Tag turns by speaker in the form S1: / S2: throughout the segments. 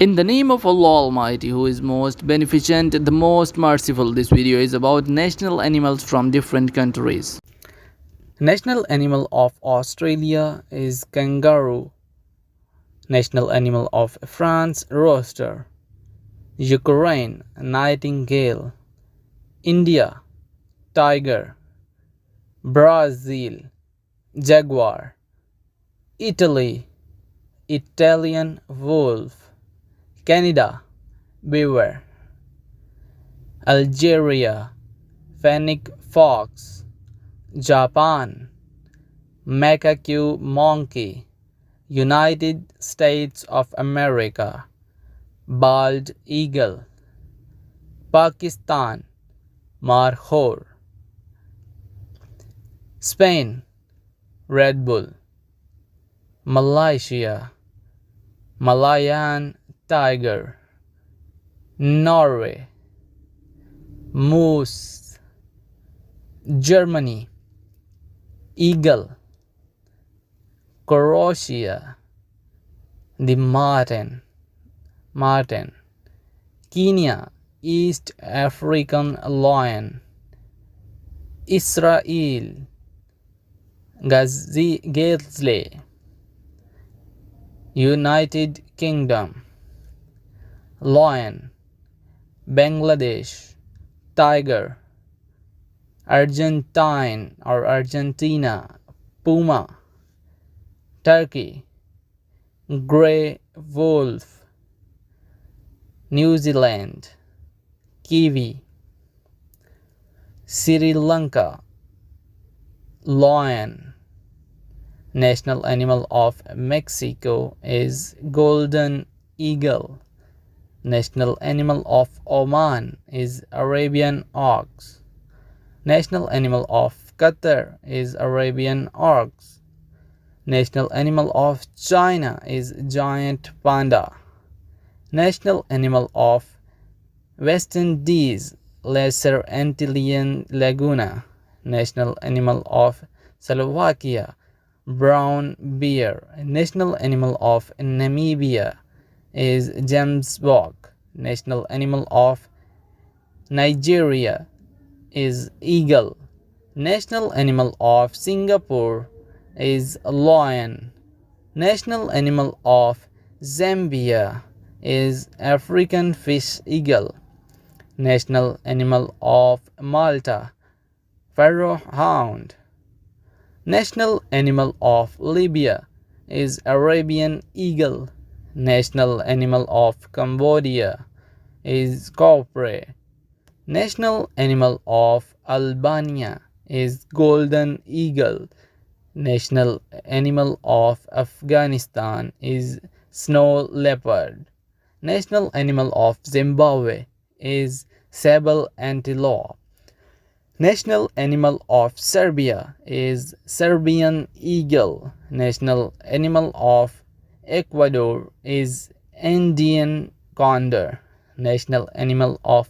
S1: In the name of Allah Almighty, who is most beneficent, the most merciful, this video is about national animals from different countries. National animal of Australia is kangaroo. National animal of France, rooster. Ukraine, nightingale. India, tiger. Brazil, jaguar. Italy, Italian wolf. Canada, beaver. Algeria, fennec fox. Japan, macaque monkey. United States of America, bald eagle. Pakistan, markhor. Spain, red bull. Malaysia, Malayan tiger. Norway, moose. Germany, eagle. Croatia, the marten. Kenya, East African lion. Israel, gazelle. United Kingdom, lion. Bangladesh, tiger. Argentina, puma. Turkey, grey wolf. New Zealand, kiwi. Sri Lanka, lion. National animal of Mexico is golden eagle. National animal of Oman is Arabian ox. National animal of Qatar is Arabian ox. National animal of China is giant panda. National animal of West Indies, Lesser Antillean laguna. National animal of Slovakia, brown bear. National animal of Namibia is gemsbok. National animal of Nigeria is eagle. National animal of Singapore is lion. National animal of Zambia is African fish eagle. National animal of Malta, pharaoh hound. National animal of Libya is Arabian eagle. National animal of Cambodia is copra. National animal of Albania is golden eagle. National animal of Afghanistan is snow leopard. National animal of Zimbabwe is sable antelope. National animal of Serbia is Serbian eagle. National animal of Ecuador is Indian condor. National animal of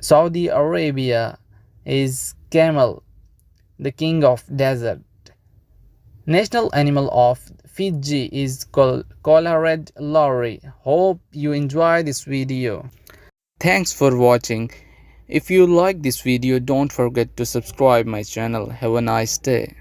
S1: Saudi Arabia is camel, the king of desert. National animal of Fiji is collared lorry. Hope you enjoy this video. Thanks for watching. If you like this video, don't forget to subscribe my channel. Have a nice day.